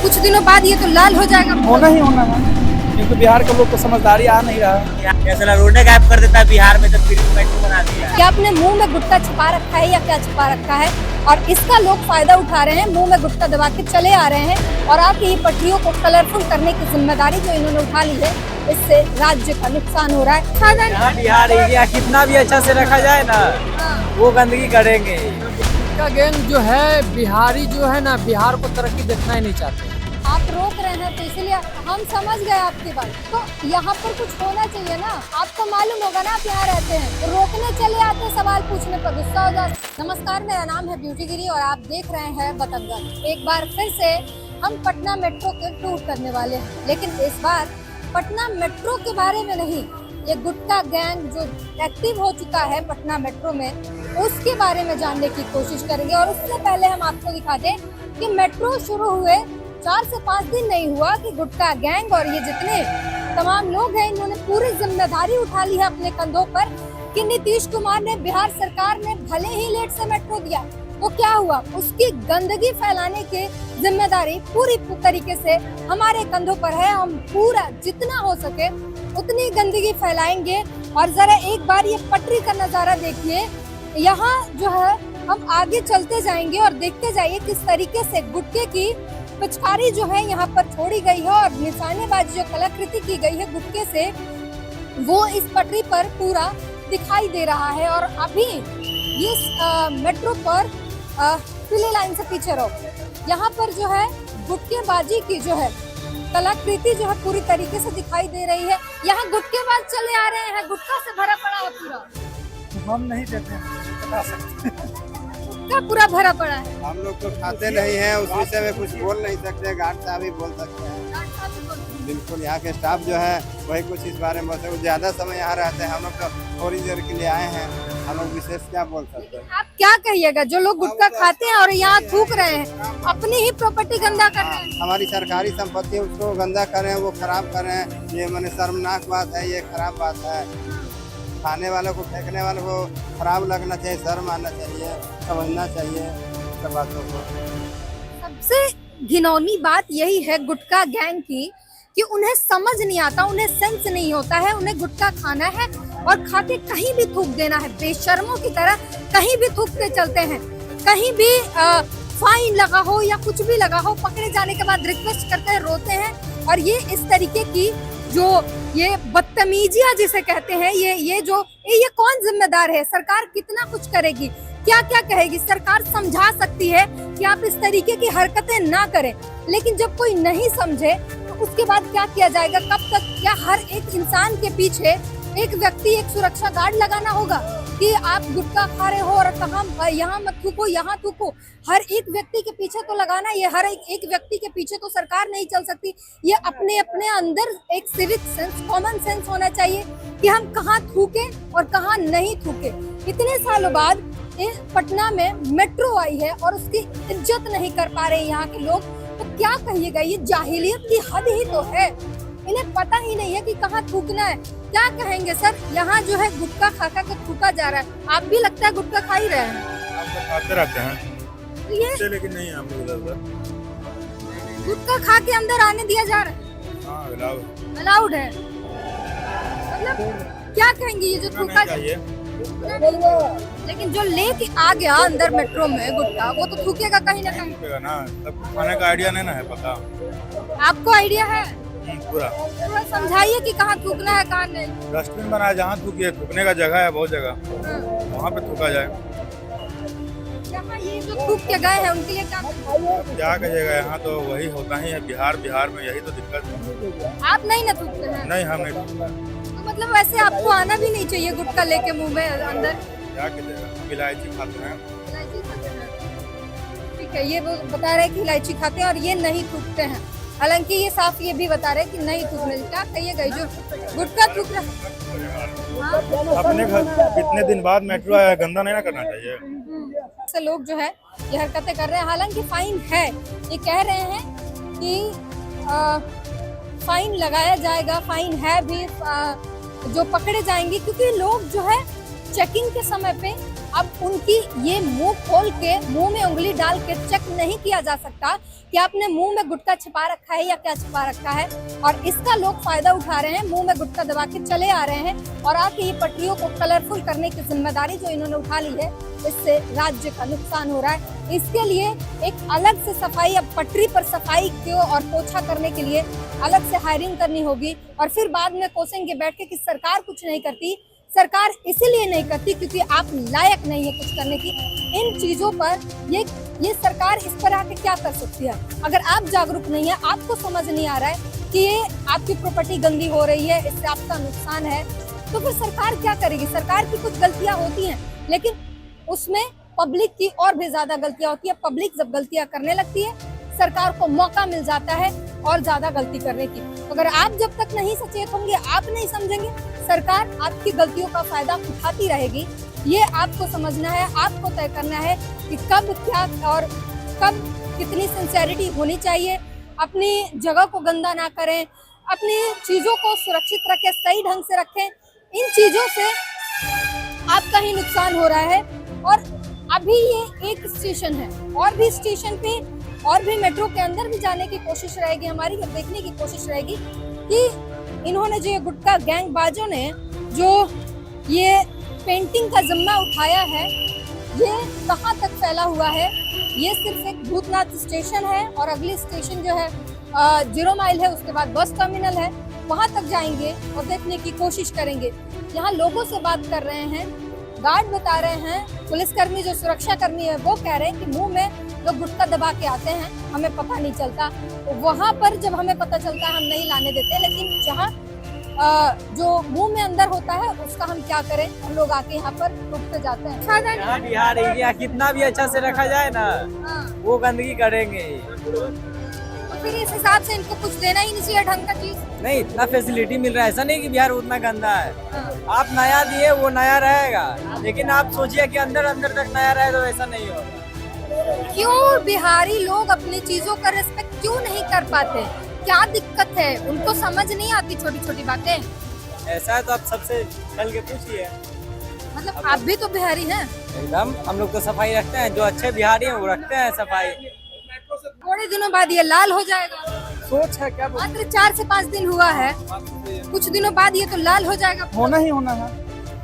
कुछ दिनों बाद ये तो लाल हो जाएगा। होना ही होना है, क्योंकि बिहार के लोग को समझदारी आ नहीं रहा है। कैसे रोडे गायब कर देता है बिहार में, जब फिर मेट्रो बना दिया। क्या अपने मुंह में गुटखा छिपा रखा है या क्या छिपा रखा है, और इसका लोग फायदा उठा रहे हैं, मुंह में गुटखा दबा के चले आ रहे हैं और आपकी ये पटरियों को कलरफुल करने की जिम्मेदारी जो इन्होंने उठा ली है, इससे राज्य का नुकसान हो रहा है। यहाँ बिहार एरिया कितना भी अच्छा से रखा जाए ना, वो गंदगी करेंगे। का गैंग जो है बिहारी जो है ना, बिहार को तरक्की देखना ही नहीं चाहते। आप रोक रहे हैं तो इसलिए हम समझ गए आपकी बात, तो यहाँ पर कुछ होना चाहिए ना। आपको मालूम होगा ना, आप यहाँ रहते हैं, तो रोकने चले आते, सवाल पूछने पर गुस्सा हो जाता। नमस्कार, मेरा नाम है ब्यूटी गिरी और आप देख रहे हैं बतंगड़। एक बार फिर से हम पटना मेट्रो के टूर करने वाले हैं, लेकिन इस बार पटना मेट्रो के बारे में नहीं, ये गुटखा गैंग जो एक्टिव हो चुका है पटना मेट्रो में, उसके बारे में जानने की कोशिश करेंगे। और उससे पहले हम आपको दिखा दें कि मेट्रो शुरू हुए 4 से 5 दिन नहीं हुआ कि गुटखा गैंग और ये जितने तमाम लोग हैं, इन्होंने पूरी जिम्मेदारी उठा ली है अपने कंधों पर कि नीतीश कुमार ने, बिहार सरकार ने भले ही लेट से मेट्रो दिया, तो क्या हुआ, उसकी गंदगी फैलाने की जिम्मेदारी पूरी तरीके से हमारे कंधों पर है। हम पूरा जितना हो सके उतनी गंदगी फैलाएंगे। और जरा एक बार ये पटरी का नजारा देखिए, यहाँ जो है हम आगे चलते जाएंगे और देखते जाइए किस तरीके से गुटखे की पिचकारी जो है यहाँ पर छोड़ी गई है और निशानेबाजी जो कलाकृति की गई है गुटखे से, वो इस पटरी पर पूरा दिखाई दे रहा है। और अभी ये मेट्रो पर पीले लाइन से पीछे रहो, यहाँ पर जो है गुटखेबाजी की जो है कलाकृति जो है पूरी तरीके से दिखाई दे रही है। यहाँ गुटखेबाज चले आ रहे हैं, गुटखा से भरा पड़ा है पूरा। हम नहीं देते हैं, बता सकते हैं। गुटखा पूरा भरा पड़ा है। हम लोग तो खाते नहीं हैं, उस विषय में कुछ बोल नहीं सकते। गार्ड साहब ही बोल सकते हैं। बिल्कुल, यहाँ के स्टाफ जो है वही कुछ इस बारे में बोलते हैं। ज्यादा समय यहाँ रहते हैं, हम लोग तो थोड़ी देर के लिए आए हैं, हम लोग विशेष क्या बोल सकते हैं। आप क्या कहिएगा, जो लोग गुटखा खाते हैं और यहाँ थूक रहे हैं, अपनी ही प्रॉपर्टी गंदा कर रहे हैं। हमारी सरकारी संपत्ति उसको गंदा कर रहे हैं, वो खराब कर रहे हैं। ये मैंने शर्मनाक बात है, ये खराब बात है। खाने वालों को, फेंकने वालों को खराब लगना चाहिए, शर्म आना चाहिए, समझना चाहिए सब बातों को। सबसे घिनौनी बात यही है गुटखा गैंग की कि उन्हें समझ नहीं आता, उन्हें सेंस नहीं होता है। उन्हें गुटखा खाना है और खा के कहीं भी थूक देना है, बेशर्मों की तरह कहीं भी थूकते चलते हैं। कहीं भी फाइन लगा हो या कुछ भी लगा हो, पकड़े जाने के बाद रिक्वेस्ट करते हैं, रोते हैं। और ये इस तरीके की जो ये बदतमीजियां जिसे कहते हैं, ये कौन जिम्मेदार है? सरकार कितना कुछ करेगी, क्या क्या कहेगी? सरकार समझा सकती है कि आप इस तरीके की हरकतें ना करें, लेकिन जब कोई नहीं समझे तो उसके बाद क्या किया जाएगा? कब तक? क्या हर एक इंसान के पीछे एक व्यक्ति, एक सुरक्षा गार्ड लगाना होगा कि आप गुटखा खा रहे हो और कहाँ यहाँ मत थूको, यहाँ थूको? हर एक व्यक्ति के पीछे तो लगाना, ये हर एक व्यक्ति के पीछे तो सरकार नहीं चल सकती। ये अपने अपने अंदर एक सिविक सेंस, कॉमन सेंस होना चाहिए कि हम कहाँ थूके और कहाँ नहीं थूके। इतने सालों बाद पटना में मेट्रो आई है और उसकी इज्जत नहीं कर पा रहे यहाँ के लोग, तो क्या कहिएगा? ये जाहिलियत की हद ही तो है। इन्हें पता ही नहीं है कि कहाँ थूकना है। क्या कहेंगे सर? यहाँ जो है गुटखा खा के थूका जा रहा है, आप भी लगता है गुटखा खा ही रहे हैं? हम तो खाते रहते हैं, तो ये लेकिन नहीं हम लोग इधर गुटखा खा के अंदर आने दिया जा रहा है? हाँ, अलाउड है। मतलब क्या कहेंगे ये जो थूका चाहिए। लेकिन जो लेके आ गया अंदर मेट्रो में गुटखा, वो तो थूकेगा कहीं ना कहीं ना, सब खाने का आइडिया नहीं ना है पता। आपको आइडिया है? पूरा समझाइए कि कहाँ थूकना है, कहाँ नहीं। डस्टबिन बनाया, जहाँ थूकिए, थूकने का जगह है बहुत जगह, वहाँ पे थूका जाए। यहाँ ये जो थूक के गए हैं उनके लिए क्या कहिएगा, यहाँ तो वही होता ही है। बिहार में यही तो दिक्कत है। आप नहीं ना थूकते हैं? नहीं, हम नहीं थूकते। तो मतलब वैसे आपको आना भी नहीं चाहिए गुटखा लेके मुंह में अंदर। क्या कीजिएगा, इलायची खाते हैं। इलायची खाते हैं, ठीक है। ये वो बता रहे हैं कि इलायची खाते हैं और ये नहीं थूकते हैं। हालांकि ये साफ ये भी बता रहे हैं कि नहीं थूकने। क्या कहिएगा जो गुटखा थूक रहा? अपने घर कितने दिन बाद मेट्रो आया, गंदा नहीं ना करना चाहिए। से लोग जो है ये हरकतें कर रहे हैं। हालांकि फाइन है, ये कह रहे हैं कि फाइन लगाया जाएगा, फाइन है भी, जो पकड़े जाएंगे, क्योंकि लोग जो है चेकिंग के समय पे अब उनकी ये मुंह खोल के मुंह में उंगली डाल के चेक नहीं किया जा सकता कि आपने मुंह में गुटखा छिपा रखा है या क्या छिपा रखा है, और इसका लोग फायदा उठा रहे हैं, मुंह में गुटखा दबा के चले आ रहे हैं और आके ये पटरियों को कलरफुल करने की जिम्मेदारी जो इन्होंने उठा ली है, इससे राज्य का नुकसान हो रहा है। इसके लिए एक अलग से सफाई, अब पटरी पर सफाई को और पोछा करने के लिए अलग से हायरिंग करनी होगी, और फिर बाद में कोसेंगे बैठ के कि सरकार कुछ नहीं करती। सरकार इसीलिए नहीं करती क्योंकि आप लायक नहीं है कुछ करने की। इन चीजों पर ये सरकार इस पर आके क्या कर सकती है? अगर आप जागरूक नहीं है, आपको समझ नहीं आ रहा है कि ये आपकी प्रॉपर्टी गंदी हो रही है, इससे आपका नुकसान है, तो फिर सरकार क्या करेगी? सरकार की कुछ गलतियां होती हैं, लेकिन उसमें पब्लिक की और भी ज्यादा गलतियां होती है। पब्लिक जब गलतियां करने लगती है, सरकार को मौका मिल जाता है और ज्यादा गलती करने की। अगर आप जब तक नहीं सचेत होंगे, आप नहीं समझेंगे, सरकार आपकी गलतियों का फायदा उठाती रहेगी। ये आपको समझना है, आपको तय करना है कि कब क्या और कब कितनी सिंसेरिटी होनी चाहिए। अपनी जगह को गंदा ना करें, अपनी चीजों को सुरक्षित रखें, सही ढंग से रखें। इन चीजों से आपका ही नुकसान हो रहा है। और अभी ये एक स्टेशन है, और भी स्टेशन पे और भी मेट्रो के अंदर भी जाने की कोशिश रहेगी हमारी, अब देखने की कोशिश रहेगी कि इन्होंने जो ये गुटखा गैंगबाजों ने जो ये पेंटिंग का जिम्मा उठाया है, ये कहाँ तक फैला हुआ है। ये सिर्फ एक भूतनाथ स्टेशन है और अगली स्टेशन जो है 0 माइल है, उसके बाद बस टर्मिनल है, वहाँ तक जाएंगे और देखने की कोशिश करेंगे। यहाँ लोगों से बात कर रहे हैं, गार्ड बता रहे हैं, पुलिसकर्मी जो सुरक्षा कर्मी है वो कह रहे हैं कि मुंह में लोग गुटखा दबा के आते हैं, हमें पता नहीं चलता। तो वहाँ पर जब हमें पता चलता है हम नहीं लाने देते, लेकिन जहाँ जो मुंह में अंदर होता है उसका हम क्या करें, हम लोग आके यहाँ पर रुकते जाते हैं। यहाँ बिहार एरिया कितना भी अच्छा से रखा जाए ना, वो गंदगी करेंगे। तो फिर इस हिसाब से इनको कुछ देना ही नहीं चाहिए ढंग का चीज। नहीं, इतना फैसिलिटी मिल रहा है, ऐसा नहीं कि बिहार उतना गंदा है। आप नया दिए वो नया रहेगा, लेकिन आप सोचिए कि अंदर अंदर तक नया रहे तो ऐसा नहीं होगा। क्यों बिहारी लोग अपनी चीजों का रिस्पेक्ट क्यों नहीं कर पाते? क्या दिक्कत है? उनको समझ नहीं आती छोटी छोटी बातें। ऐसा है तो आप सबसे चल के पूछिए। मतलब आप भी तो बिहारी हैं। एकदम, हम लोग तो सफाई रखते हैं, जो अच्छे बिहारी हैं वो रखते हैं सफाई। थोड़े दिनों बाद ये लाल हो जाएगा, सोच है क्या? मात्र 4 से 5 दिन हुआ है, कुछ दिनों बाद ये तो लाल हो जाएगा। होना ही होना है,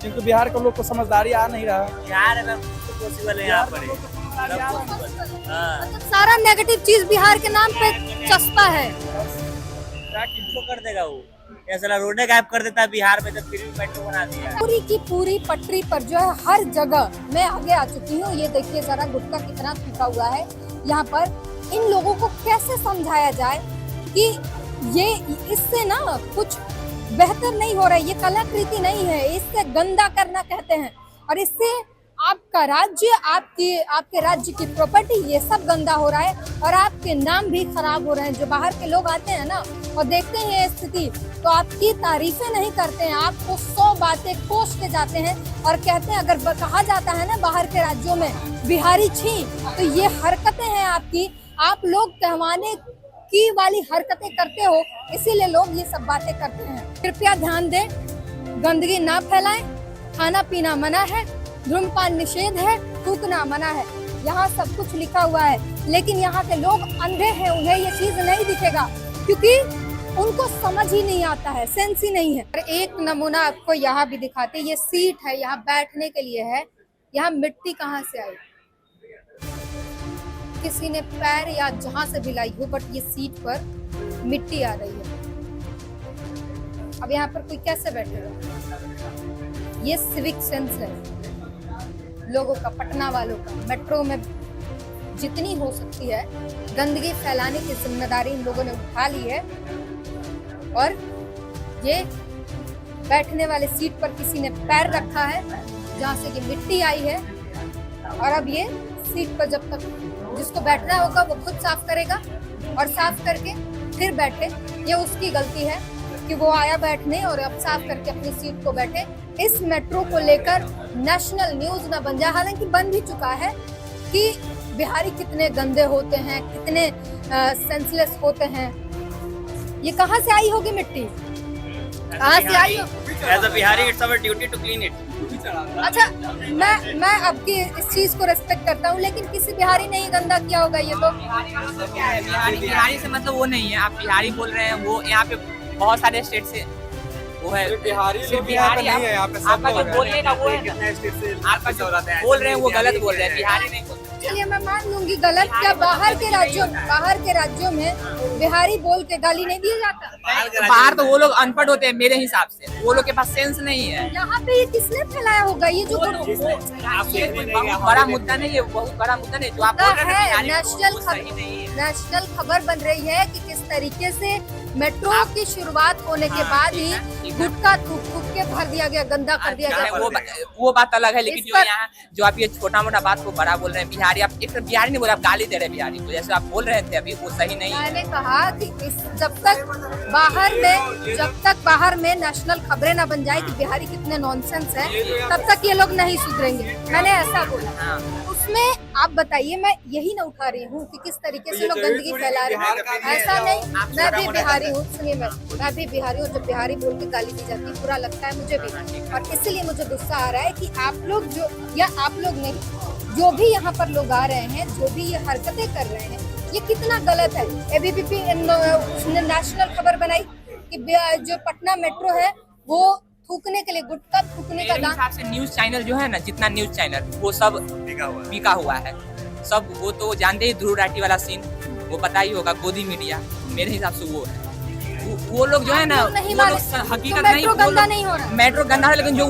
क्योंकि बिहार के लोग को समझदारी आ नहीं रहा। बिहार में पॉसिबल है यहाँ पर, मतलब सारा नेगेटिव चीज बिहार के नाम पे चस्पा है। किसको कर देगा वो? ऐसा रोडे गायब कर देता है बिहार में, जब फिर भी मेट्रो बना दिया। पूरी की पूरी पटरी पर जो है हर जगह मैं आगे आ चुकी हूँ। ये देखिए जरा गुटखा कितना टूटा हुआ है यहाँ पर। इन लोगों को कैसे समझाया जाए कि ये इससे ना कुछ बेहतर नहीं हो रहा है, ये कलाकृति नहीं है, इससे गंदा करना कहते हैं, और इससे आपका राज्य, आपके राज्य की प्रॉपर्टी, ये सब गंदा हो रहा है और आपके नाम भी खराब हो रहे हैं। जो बाहर के लोग आते हैं ना और देखते हैं ये स्थिति, तो आपकी तारीफें नहीं करते हैं, आपको 100 बातें कोस के जाते हैं और कहते हैं, अगर कहा जाता है ना बाहर के राज्यों में बिहारी छी, तो ये हरकतें हैं आपकी, आप लोग कहवाने की वाली हरकतें करते हो, इसीलिए लोग ये सब बातें करते हैं। कृपया ध्यान दें, गंदगी ना फैलाएं, खाना पीना मना है, धूम्रपान निषेध है, थूकना मना है, यहाँ सब कुछ लिखा हुआ है। लेकिन यहाँ के लोग अंधे हैं, उन्हें ये चीज नहीं दिखेगा क्योंकि उनको समझ ही नहीं आता है, सेंस ही नहीं है। और एक नमूना आपको यहाँ भी दिखाते, ये सीट है, यहाँ बैठने के लिए है। यहाँ मिट्टी कहाँ से आई? किसी ने पैर या जहां से भी लाई हो, बट ये सीट पर मिट्टी आ रही है। अब यहाँ पर कोई कैसे बैठेगा? ये सिविक सेंस है लोगों का, पटना वालों का। मेट्रो में जितनी हो सकती है गंदगी फैलाने की जिम्मेदारी इन लोगों ने उठा ली है, और ये बैठने वाले सीट पर किसी ने पैर रखा है जहाँ से ये मिट्टी आई है, और अब ये सीट पर जब तक जिसको बैठना होगा वो खुद साफ करेगा और साफ करके फिर बैठे। ये उसकी गलती है कि वो आया बैठने और अब साफ करके अपनी सीट को बैठे। इस मेट्रो को लेकर नेशनल न्यूज ना बन जाए, हालांकि बन भी चुका है, कि बिहारी कितने गंदे होते हैं, कितने सेंसलेस होते हैं। ये कहाँ से आई होगी मिट्टी? कहाँ से आई हो? As a Bihari, it's our duty to clean it. अच्छा, मैं आपकी इस चीज को रेस्पेक्ट करता हूँ, लेकिन किसी बिहारी ने ही गंदा किया होगा ये तो। बिहारी से मतलब वो नहीं है, आप बिहारी बोल रहे हैं, वो यहाँ पे बहुत सारे स्टेट से वो है बिहारी सिर्फ बिहारी नहीं है यहाँ पे, सब आपका जो लोग हैं। बोलने का वो है ना, आपका जो बोल रहे हैं वो गलत बोल रहे हैं, बिहारी नहीं बोल रहे। चलिए मैं मान लूंगी गलत। क्या बाहर के राज्यों में बिहारी बोल के गाली नहीं दिया जाता? बाहर तो वो लोग अनपढ़ होते हैं मेरे हिसाब से, वो लोग के पास सेंस नहीं है। यहाँ पे ये किसने फैलाया होगा ये जो ये कोई बहुत बड़ा मुद्दा नहीं है, बहुत बड़ा मुद्दा नहीं जो आप बोल रहे हैं बिहारी नेशनल वो सही नहीं है। नेशनल खबर बन रही है कि किस तरीके से मेट्रो की शुरुआत होने के बाद ही गुटखा थूक के भर दिया गया, गंदा कर दिया चाहे गया। वो बात अलग है, लेकिन इस जो पर- यहाँ जो आप ये छोटा मोटा बात को बड़ा बोल रहे हैं, बिहारी आप एक तरफ बिहारी नहीं बोल रहे, आप गाली दे रहे हैं बिहारी को, जैसे आप बोल रहे थे अभी वो सही नहीं है। मैंने कहा कि जब तक बाहर में नेशनल खबरें ना बन जाए कि बिहारी कितने नॉनसेंस है, तब तक ये लोग नहीं सुधरेंगे, मैंने ऐसा बोला। हाँ। उसमें आप बताइए, मैं यही ना उठा रही हूँ कि किस तरीके से लोग गंदगी फैला रहे हैं। ऐसा नहीं, मैं भी बिहारी हूँ, सुनिए मैं भी बिहारी हूँ। जब बिहारी बोल के गाली दी जाती है बुरा लगता है मुझे भी, और इसलिए मुझे गुस्सा आ रहा है कि आप लोग जो, या आप लोग नहीं, जो भी यहाँ पर लोग आ रहे हैं, जो भी ये हरकतें कर रहे हैं, ये कितना गलत है। एबीपी उसने नेशनल खबर बनाई कि जो पटना मेट्रो है वो थूकने के लिए, गुटखा थूकने का मेरे दाम। हिसाब से न्यूज चैनल जो है ना, जितना न्यूज चैनल वो सब बिका हुआ है सब। वो तो जानते ही ध्रुव राठी वाला सीन, वो पता ही होगा, गोदी मीडिया, मेरे हिसाब से वो है। वो लोग जो है ना, नहीं वो लोग माने, हकीकत तो नहीं, मेट्रो वो गंदा लोग- नहीं हो रहा। मेट्रो गंदा है, लेकिन जो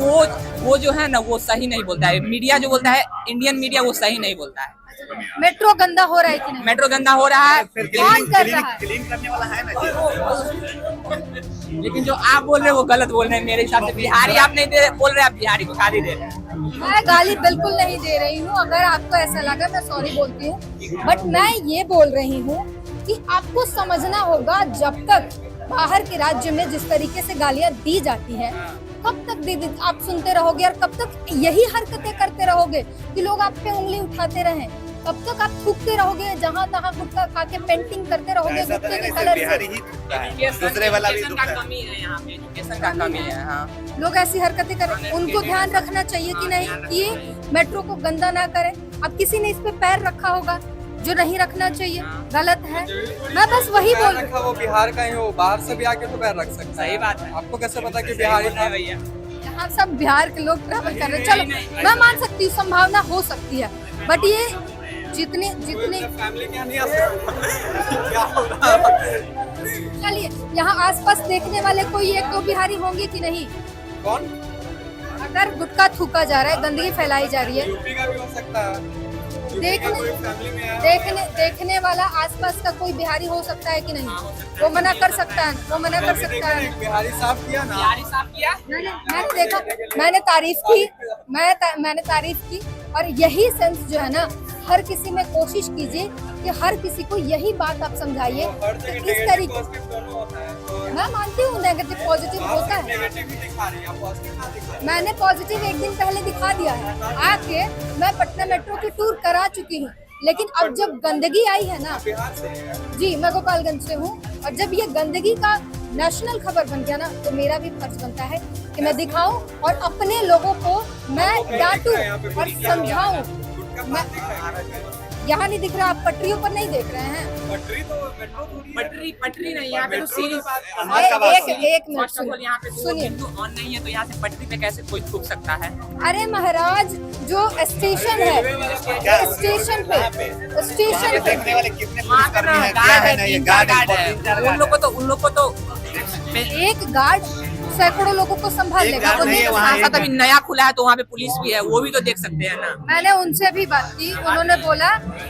वो जो है ना वो सही नहीं बोलता है। मीडिया जो बोलता है, इंडियन मीडिया, वो सही नहीं बोलता है। मेट्रो गंदा हो रहा है कि नहीं? मेट्रो गंदा हो रहा है, कौन कर रहा है? क्लीन करने वाला है ना। लेकिन जो आप बोल रहे हैं वो गलत बोल रहे हैं मेरे हिसाब से। बिहारी आप नहीं दे बोल रहे हैं, आप बिहारी को गाली दे रहे हैं। मैं गाली बिल्कुल नहीं दे रही हूँ, अगर आपको ऐसा लगा मैं सॉरी बोलती हूँ, बट मैं ये बोल रही हूँ कि आपको समझना होगा, जब तक बाहर के राज्य में जिस तरीके से गालियाँ दी जाती है, कब तक दीदी आप सुनते रहोगे, और कब तक यही हरकतें करते रहोगे कि लोग आप पे उंगली उठाते रहें? कब तक आप थूकते रहोगे, जहाँ तहाँ गुटखा खा के पेंटिंग करते रहोगे गुटखे के कलर बिहारी से? ही थूकता है, दूसरे वाला भी एजुकेशन का थूकता है। कमी है यहाँ पे, एजुकेशन का कमी है। हाँ, लोग ऐसी हरकतें करें, उनको ध्यान रखना चाहिए कि नहीं कि मेट्रो को गंदा ना करें। अब किसी ने इस पे पैर रखा होगा जो नहीं रखना चाहिए, गलत है। मैं बस वही बोल रही हूँ। वो बिहार का ही हो, बाहर से भी आके तो पैर रख सकता है। सही बात है। आपको कैसे पता कि बिहारी था? भैया यहाँ सब बिहार के लोग ट्रैवल कर रहे हैं, चलो मैं मान सकती हूँ, संभावना हो सकती है, बट ये जितनी फैमिली क्या नहीं आ सकता? क्या हो रहा है? चलिए, यहाँ आसपास देखने वाले कोई एक दो बिहारी होंगे कि नहीं? कौन? अगर गुटखा थूका जा रहा है, गंदगी फैलाई जा रही है, यूपी का भी हो सकता है। देखने वाला आसपास का कोई बिहारी हो सकता है कि नहीं? वो मना कर सकता है, वो मना कर सकता है। बिहारी साफ किया ना। बिहारी साफ किया। मैंने देखा, मैंने तारीफ की, और यही सेंस जो है ना, हर किसी में कोशिश कीजिए कि हर किसी को यही बात आप समझाइए कि इस तरीके। मैं मानती हूँ नेगेटिव पॉजिटिव होता है, मैंने पॉजिटिव एक दिन पहले दिखा दिया है। आके मैं पटना मेट्रो की टूर करा चुकी हूँ, लेकिन अब जब गंदगी आई है ना, जी मैं गोपालगंज से हूँ, और जब ये गंदगी का नेशनल खबर बन गया ना, तो मेरा भी फर्ज बनता है कि मैं दिखाऊं और अपने लोगों को मैं डांटूं और समझाऊं। यहाँ नहीं दिख रहा, आप पटरियों पर नहीं देख रहे हैं। पटरी नहीं, यहाँ पे तो सीरीज एक मिनट फर्स्ट ऑफ ऑल यहाँ पे सुनिए। ऑन नहीं है, तो यहाँ से पटरी पे कैसे कोई थूक सकता है? अरे महाराज, जो स्टेशन है, स्टेशन पे देखने वाले कितने वहाँ पे पुलिसकर्मी ना हैं, क्या गार्ड है है, ना, ये 3-4 गार्ड गार्ड है, है। 3-4 उन लोग को तो एक गार्ड सैकड़ों लोगों को संभाल एक लेगा। गार्ड तो नहीं है, मेरे वहाँ साथ- साथ अभी नया खुला है, तो वहाँ पे पुलिस भी है, वो भी तो देख सकते हैं ना। मैंने उनसे भी बात की, उन्होंने बोला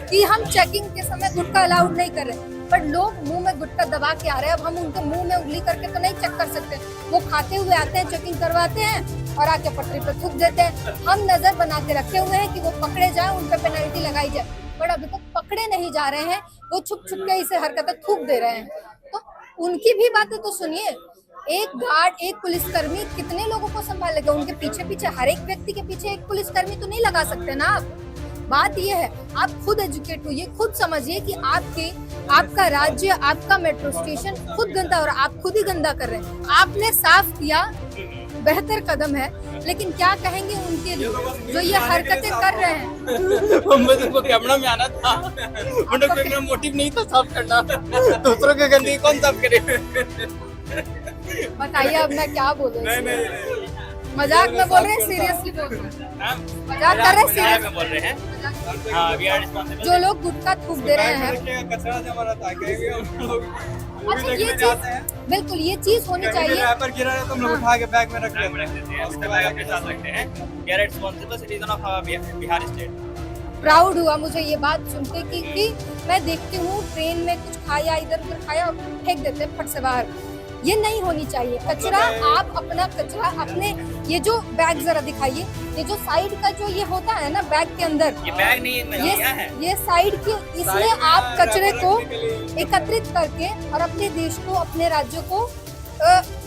कि हम चेकिंग के समय गुटखा अलाउड नहीं कर रहे, पर लोग मुंह में गुटखा दबा के आ रहे हैं। अब हम उनके मुंह में उंगली करके तो नहीं चेक कर सकते, वो खाते हुए आते हैं, चेकिंग करवाते हैं और आके पटरी पे थूक देते हैं। हम नजर बना के रखे हुए हैं कि वो पकड़े जाए, उन पे पेनल्टी लगाई जाए, पर अभी तक पकड़े नहीं जा रहे हैं। वो छुप छुप के इसे हरकतें थूक दे रहे हैं। तो उनकी भी बातें तो सुनिए। एक गार्ड, एक पुलिसकर्मी कितने लोगों को संभाल लेगा? उनके पीछे पीछे, हर एक व्यक्ति के पीछे एक पुलिसकर्मी तो नहीं लगा सकते ना आप। बात ये है, आप खुद एजुकेट होइए, खुद समझिए कि आपका राज्य, आपका मेट्रो स्टेशन खुद गंदा हो रहा है, आप खुद ही गंदा कर रहे हैं। आपने साफ किया, बेहतर कदम है, लेकिन क्या कहेंगे उनके लिए जो ये हरकतें कर रहे हैं? मुझे कैमरा में आना था, मेरा मोटिव नहीं था साफ करना, दूसरों के गंदगी कौन साफ करे। बताइए अब मैं क्या बोलूं? मजाक में बोल रहे हैं, सीरियसली बोल रहे हैं? मजाक कर रहे हैं, सीरियस बोल रहे हैं। जो लोग गुटखा थूक दे रहे हैं, कचरा जमा रहता है, अच्छा ये चीज बिल्कुल ये चीज होनी चाहिए। रैपर गिरा है तो हम लोग उठा के बैग में रख देते हैं, उसके बाद अपने साथ रखते हैं। We are a responsible citizen of Bihar state. Proud हुआ मुझे ये बात सुन के कि मैं देखती हूँ ट्रेन में कुछ खाया, इधर उधर खाया और फेंक देते हैं फट से बाहर। ये नहीं होनी चाहिए। कचरा आप अपना कचरा अपने, ये जो बैग जरा दिखाइए, ये जो साइड का जो ये होता है ना बैग के अंदर, ये बैग नहीं है, ये साइड की, इसमें आप कचरे को एकत्रित करके और अपने देश को, अपने राज्य को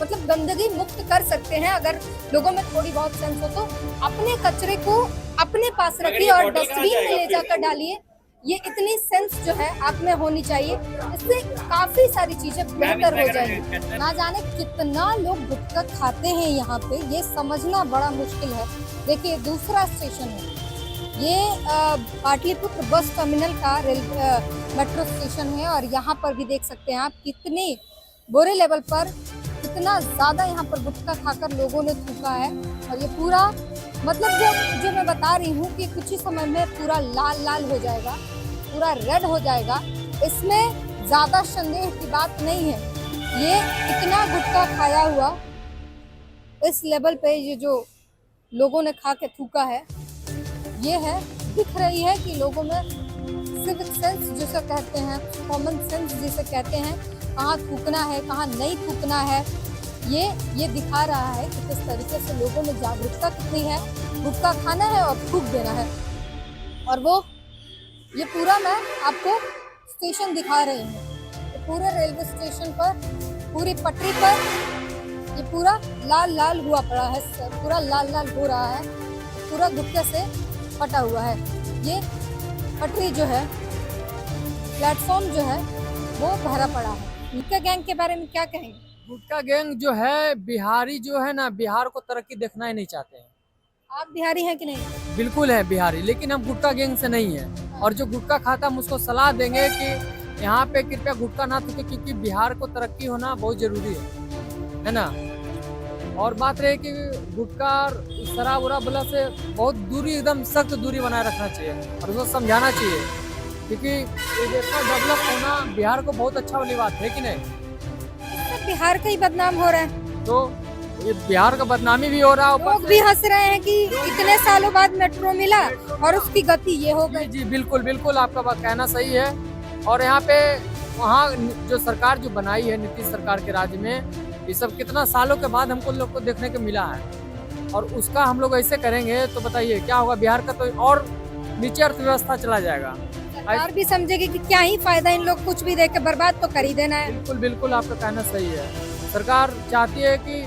मतलब गंदगी मुक्त कर सकते हैं। अगर लोगों में थोड़ी बहुत सेंस हो तो अपने कचरे को अपने पास रखिए और डस्टबिन में ले जाकर डालिए। ये इतनी सेंस जो है आप में होनी चाहिए, इससे काफी सारी चीजें बेहतर हो जाएंगी। ना जाने कितना लोग गुटखा खाते हैं यहाँ पे, ये समझना बड़ा मुश्किल है। देखिए दूसरा स्टेशन है ये, पाटलिपुत्र बस टर्मिनल का मेट्रो स्टेशन है और यहाँ पर भी देख सकते हैं आप कितने बुरे लेवल पर, कितना ज्यादा यहाँ पर गुटखा खाकर लोगों ने थूका है। और ये पूरा मतलब जो मैं बता रही हूँ कि कुछ ही समय में पूरा लाल लाल हो जाएगा, पूरा रेड हो जाएगा। इसमें ज्यादा संदेह की बात नहीं है। ये इतना गुटखा खाया हुआ इस लेवल पे ये जो लोगों ने खा के थूका है, ये है, दिख रही है कि लोगों में सिविक सेंस जिसे कहते हैं, कॉमन सेंस जिसे कहते हैं, कहाँ थूकना है कहाँ नहीं थूकना है, ये दिखा रहा है कि किस तरीके से लोगों में जागरूकता कितनी है। गुटखा खाना है और थूक देना है। और वो ये पूरा मैं आपको स्टेशन दिखा रही हूँ, तो पूरे रेलवे स्टेशन पर, पूरी पटरी पर ये पूरा लाल लाल हुआ पड़ा है, पूरा लाल लाल हो रहा है, पूरा गुटखे से फटा हुआ है। ये पटरी जो है, प्लेटफॉर्म जो है वो भरा पड़ा है। गुटखा गैंग के बारे में क्या कहेंगे? गुटखा गैंग जो है बिहारी जो है ना, बिहार को तरक्की देखना ही नहीं चाहते हैं। आप बिहारी हैं कि नहीं? बिल्कुल है बिहारी, लेकिन हम गुटखा गैंग से नहीं है। और जो गुटखा खाता हम उसको सलाह देंगे कि यहाँ पे कृपया गुटखा ना थूके, क्योंकि बिहार को तरक्की होना बहुत जरूरी है ना। और बात रहे कि गुटखा शराब उराब से बहुत दूरी, एकदम सख्त दूरी बनाए रखना चाहिए और उसको समझाना चाहिए, क्योंकि ये देखो डेवलप होना बिहार को बहुत अच्छा वाली बात है कि नहीं। बिहार का ही बदनाम हो रहा है, तो ये बिहार का बदनामी भी हो रहा है। लोग भी हंस रहे हैं कि इतने सालों बाद मेट्रो मिला और उसकी गति ये हो गई। जी बिल्कुल बिल्कुल, आपका बात कहना सही है। और यहाँ पे वहाँ जो सरकार जो बनाई है नीतीश सरकार के राज्य में, ये सब कितना सालों के बाद हमको लोग को देखने को मिला है। और उसका हम लोग ऐसे करेंगे तो बताइए क्या होगा बिहार का, तो और नीचे अर्थव्यवस्था चला जाएगा। सरकार भी समझेगी कि क्या ही फायदा, इन लोग कुछ भी देके बर्बाद तो कर ही देना है। बिल्कुल बिल्कुल, आपका कहना सही है। सरकार चाहती है कि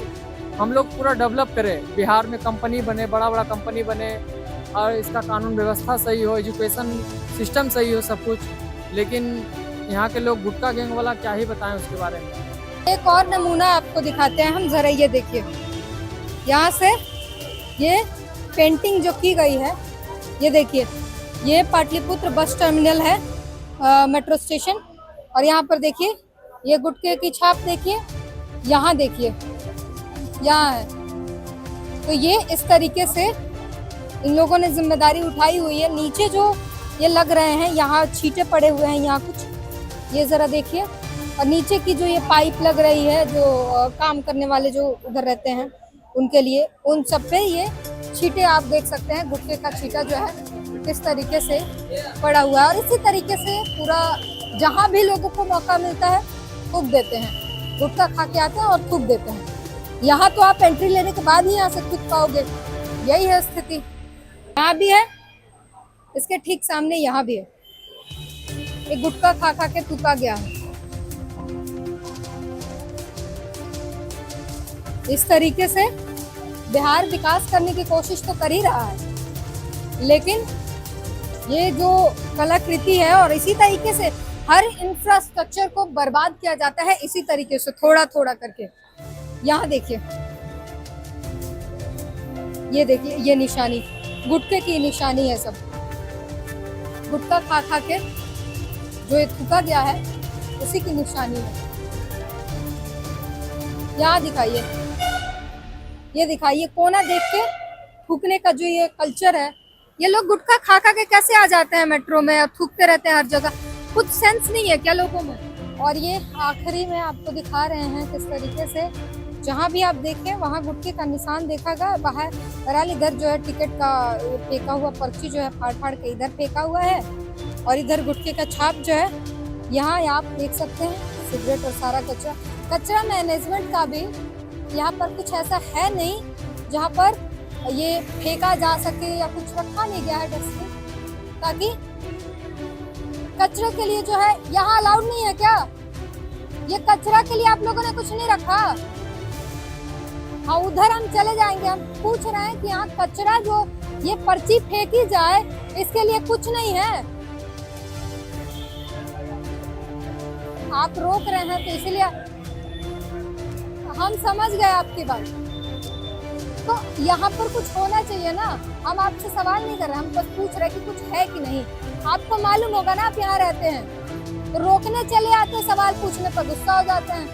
हम लोग पूरा डेवलप करें, बिहार में कंपनी बने, बड़ा बड़ा कंपनी बने और इसका कानून व्यवस्था सही हो, एजुकेशन सिस्टम सही हो, सब कुछ। लेकिन यहाँ के लोग गुटखा गैंग वाला क्या ही बताएं उसके बारे में। एक और नमूना आपको दिखाते हैं हम, जरा ये देखिए, यहाँ से ये पेंटिंग जो की गई है, ये देखिए, ये पाटलिपुत्र बस टर्मिनल है, मेट्रो स्टेशन। और यहाँ पर देखिए ये गुटखे की छाप देखिए, यहाँ देखिए, यहाँ है। तो ये इस तरीके से इन लोगों ने जिम्मेदारी उठाई हुई है। नीचे जो ये लग रहे हैं, यहाँ छींटे पड़े हुए हैं, यहाँ कुछ, ये जरा देखिए। और नीचे की जो ये पाइप लग रही है, जो काम करने वाले जो उधर रहते हैं उनके लिए, उन सब पे ये छींटे आप देख सकते हैं। गुटखे का छींटा जो है किस तरीके से पड़ा हुआ है। और इसी तरीके से पूरा जहाँ भी लोगों को मौका मिलता है थूक देते हैं, गुटखा खा के आते हैं और थूक देते हैं। यहाँ तो आप एंट्री लेने के बाद ही यहाँ से थूक पाओगे, यही है स्थिति। यहाँ भी है, इसके ठीक सामने यहाँ भी है, एक गुटखा खा खा के थूका गया है। इस तरीके से बिहार विकास करने की कोशिश तो कर ही रहा है, लेकिन ये जो कलाकृति है, और इसी तरीके से हर इंफ्रास्ट्रक्चर को बर्बाद किया जाता है, इसी तरीके से थोड़ा थोड़ा करके। यहाँ देखिए, ये देखिए, ये निशानी गुटखे की निशानी है सब। गुटखा खा खा के जो ये थूका गया है उसी की निशानी है। यहाँ दिखाइए, ये दिखाइए, कोना देख के थूकने का जो ये कल्चर है। ये लोग गुटखा खा खा के कैसे आ जाते हैं मेट्रो में और थूकते रहते हैं हर जगह। कुछ सेंस नहीं है क्या लोगों में? और ये आखिरी में आपको दिखा रहे हैं किस तरीके से, जहाँ भी आप देखें वहाँ गुटखे का निशान देखागा। बाहर बहरहाल इधर जो है टिकट का फेंका हुआ पर्ची जो है फाड़ फाड़ के इधर फेंका हुआ है, और इधर गुटखे का छाप जो है यहाँ आप देख सकते हैं। सिगरेट और सारा कचरा, कचरा मैनेजमेंट का भी यहाँ पर कुछ ऐसा है नहीं जहाँ पर ये फेंका जा सके या कुछ रखा नहीं गया है डस्टबिन, ताकि कचरे के लिए जो है यहाँ अलाउड नहीं है क्या? ये कचरा के लिए आप लोगों ने कुछ नहीं रखा? हाँ, उधर हम चले जाएंगे। हम पूछ रहे हैं कि यहाँ कचरा जो ये पर्ची फेंकी जाए इसके लिए कुछ नहीं है। आप रोक रहे हैं तो इसलिए हम समझ गए आपकी बात। तो यहाँ पर कुछ होना चाहिए ना। हम आपसे सवाल नहीं कर रहे, हम बस पूछ रहे कि कुछ है कि नहीं। आपको मालूम होगा ना, आप यहाँ रहते हैं, तो रोकने चले आते हैं, सवाल पूछने पर गुस्सा हो जाते हैं।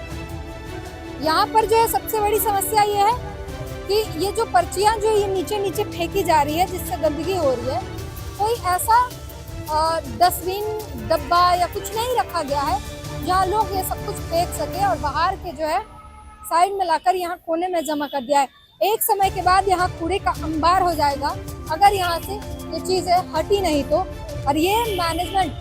यहाँ पर जो है सबसे बड़ी समस्या ये है कि ये जो पर्चियाँ जो ये नीचे नीचे फेंकी जा रही है जिससे गंदगी हो रही है, कोई ऐसा डस्टबिन डब्बा या कुछ नहीं रखा गया है जहाँ लोग ये सब कुछ फेंक सके, और बाहर के जो है साइड में लाकर यहाँ कोने में जमा कर दिया है। एक समय के बाद यहाँ कूड़े का अंबार हो जाएगा अगर यहाँ से ये चीजें हटी नहीं तो। और ये मैनेजमेंट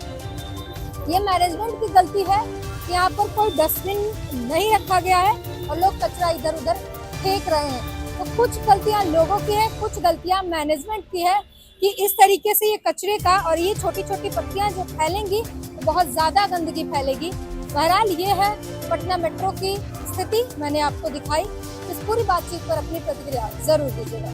की गलती है कि यहाँ पर कोई डस्टबिन नहीं रखा गया है और लोग कचरा इधर उधर फेंक रहे हैं। तो कुछ गलतियाँ लोगों की है, कुछ गलतियाँ मैनेजमेंट की है कि इस तरीके से ये कचरे का और ये छोटी छोटी पत्तियाँ जो फैलेंगी तो बहुत ज्यादा गंदगी फैलेगी। बहरहाल ये है पटना मेट्रो की स्थिति, मैंने आपको दिखाई। इस पूरी बातचीत पर अपनी प्रतिक्रिया जरूर दीजिएगा।